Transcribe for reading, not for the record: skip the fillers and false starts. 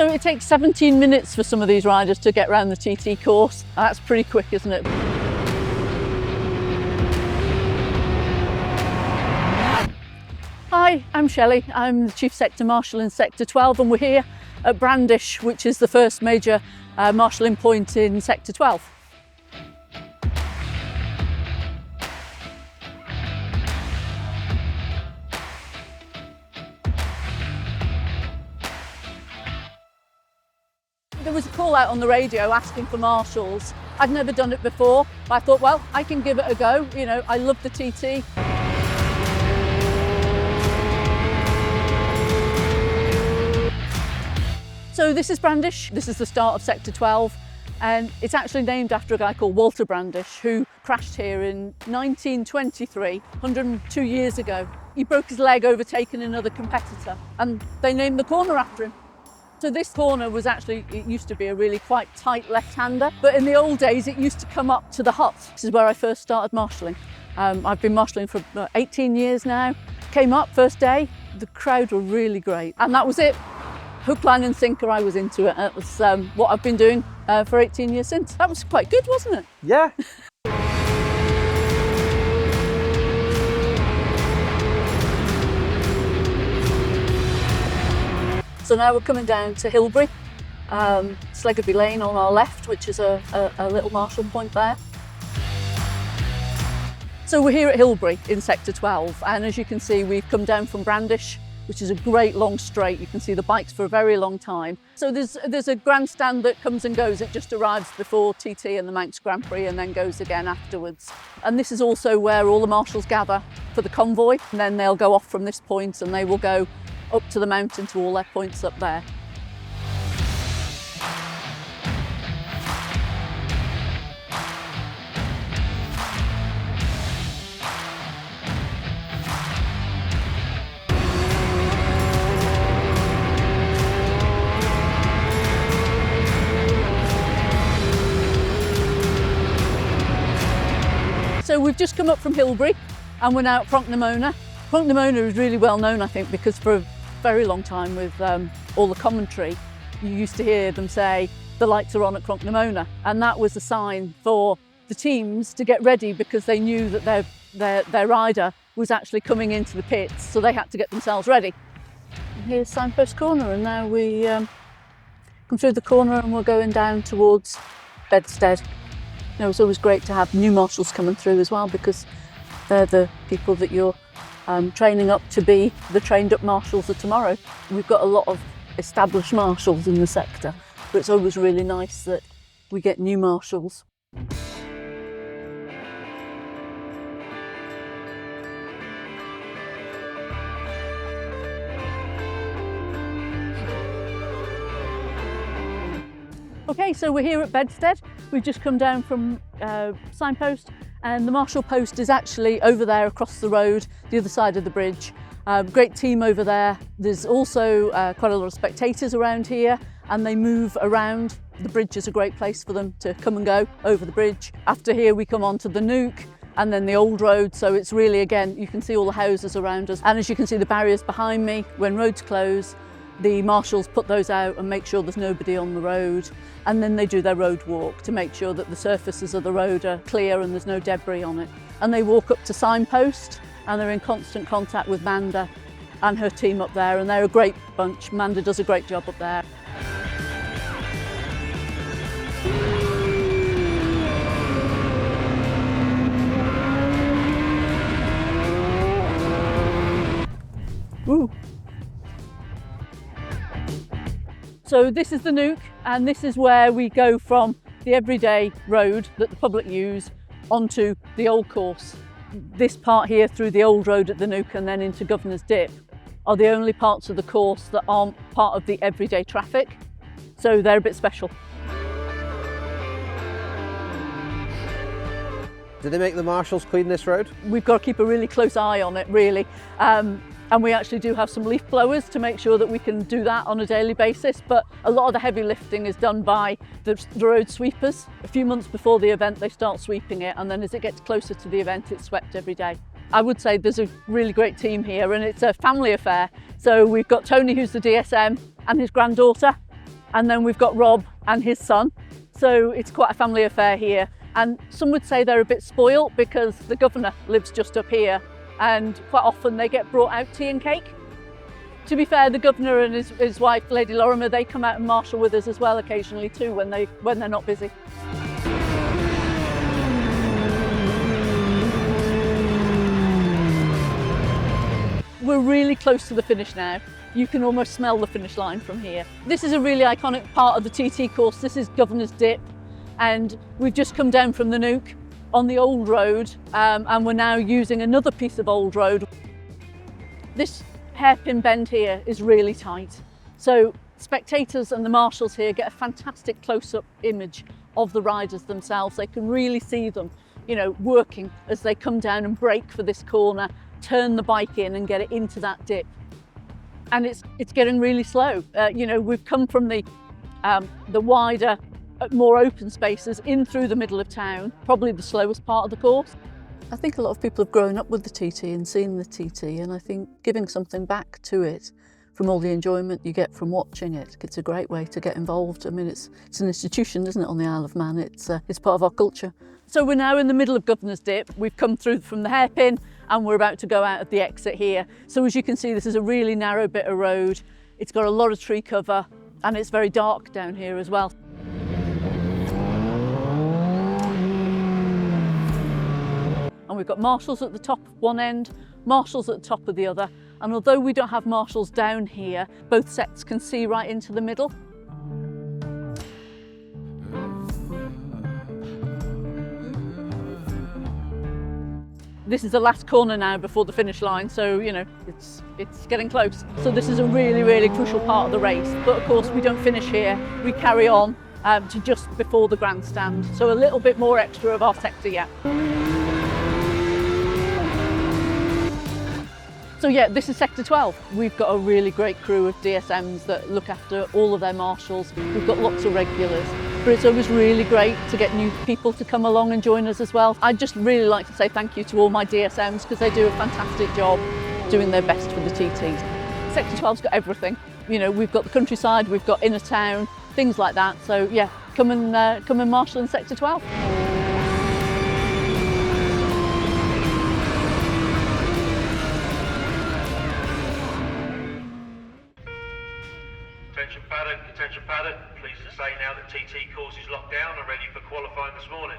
So it takes 17 minutes for some of these riders to get around the TT course. That's pretty quick, isn't it? Hi, I'm Shelley. I'm the Chief Sector Marshal in Sector 12 and we're here at Brandish, which is the first major marshalling point in Sector 12. There was a call out on the radio asking for marshals. I'd never done it before, but I thought, well, I can give it a go. You know, I love the TT. So this is Brandish. This is the start of Sector 12, and it's actually named after a guy called Walter Brandish, who crashed here in 1923, 102 years ago. He broke his leg overtaking another competitor, and they named the corner after him. So this corner was actually, it used to be a really quite tight left-hander, but in the old days it used to come up to the hut. This is where I first started marshalling. I've been marshalling for 18 years now. Came up first day, the crowd were really great, and that was it. Hook, line and sinker, I was into it. It was what I've been doing for 18 years since. That was quite good, wasn't it? Yeah. So now we're coming down to Hillberry, Sleggerby Lane on our left, which is a little marshal point there. So we're here at Hillberry in Sector 12, and as you can see, we've come down from Brandish, which is a great long straight. You can see the bikes for a very long time. So there's a grandstand that comes and goes. It just arrives before TT and the Manx Grand Prix and then goes again afterwards. And this is also where all the marshals gather for the convoy. And then they'll go off from this point and they will go up to the mountain to all their points up there. So we've just come up from Hillberry and we're now at Cronknamona. Cronknamona is really well known, I think, because for a very long time with all the commentary, you used to hear them say, the lights are on at Cronknamona. And that was a sign for the teams to get ready because they knew that their rider was actually coming into the pits, so they had to get themselves ready. And here's Signpost Corner, and now we come through the corner and we're going down towards Bedstead. You know, it's always great to have new marshals coming through as well because they're the people that you're training up to be the trained up marshals of tomorrow. We've got a lot of established marshals in the sector, but it's always really nice that we get new marshals. Okay, so we're here at Bedstead. We've just come down from Signpost, and the marshal post is actually over there across the road, the other side of the bridge. Great team over there. There's also quite a lot of spectators around here, and they move around. The bridge is a great place for them to come and go over the bridge. After here we come on to the Nook and then the old road, so it's really, again, you can see all the houses around us, and as you can see the barriers behind me, when roads close, the marshals put those out and make sure there's nobody on the road, and then they do their road walk to make sure that the surfaces of the road are clear and there's no debris on it. And they walk up to Signpost and they're in constant contact with Manda and her team up there, and they're a great bunch. Manda does a great job up there. Ooh. So this is the Nook, and this is where we go from the everyday road that the public use onto the old course. This part here through the old road at the Nook and then into Governor's Dip are the only parts of the course that aren't part of the everyday traffic, so they're a bit special. Do they make the marshals clean this road? We've got to keep a really close eye on it, really. And we actually do have some leaf blowers to make sure that we can do that on a daily basis, but a lot of the heavy lifting is done by the road sweepers. A few months before the event they start sweeping it, and then as it gets closer to the event it's swept every day. I would say there's a really great team here, and it's a family affair. So we've got Tony, who's the DSM, and his granddaughter, and then we've got Rob and his son. So it's quite a family affair here. And some would say they're a bit spoilt because the governor lives just up here, and quite often they get brought out tea and cake. To be fair, the governor and his wife, Lady Lorimer, they come out and marshal with us as well occasionally too when they're not busy. We're really close to the finish now. You can almost smell the finish line from here. This is a really iconic part of the TT course. This is Governor's Dip, and we've just come down from the Nook on the old road, and we're now using another piece of old road. This hairpin bend here is really tight, so spectators and the marshals here get a fantastic close-up image of the riders themselves. They can really see them, you know, working as they come down and brake for this corner, turn the bike in and get it into that dip. And it's getting really slow. You know, we've come from the wider, more open spaces in through the middle of town, probably the slowest part of the course. I think a lot of people have grown up with the TT and seen the TT, and I think giving something back to it from all the enjoyment you get from watching it, it's a great way to get involved. I mean, it's an institution, isn't it, on the Isle of Man? It's part of our culture. So we're now in the middle of Governor's Dip. We've come through from the hairpin and we're about to go out at the exit here. So as you can see, this is a really narrow bit of road. It's got a lot of tree cover and it's very dark down here as well. And we've got marshals at the top of one end, marshals at the top of the other. And although we don't have marshals down here, both sets can see right into the middle. This is the last corner now before the finish line, so you know it's getting close. So this is a really, really crucial part of the race. But of course we don't finish here, we carry on to just before the grandstand. So a little bit more extra of our sector yet. So yeah, this is Sector 12. We've got a really great crew of DSMs that look after all of their marshals. We've got lots of regulars, but it's always really great to get new people to come along and join us as well. I'd just really like to say thank you to all my DSMs because they do a fantastic job doing their best for the TTs. Sector 12's got everything. You know, we've got the countryside, we've got inner town, things like that. So yeah, come and marshal in Sector 12. Attention paddock, pleased to say now that TT course is locked down and ready for qualifying this morning.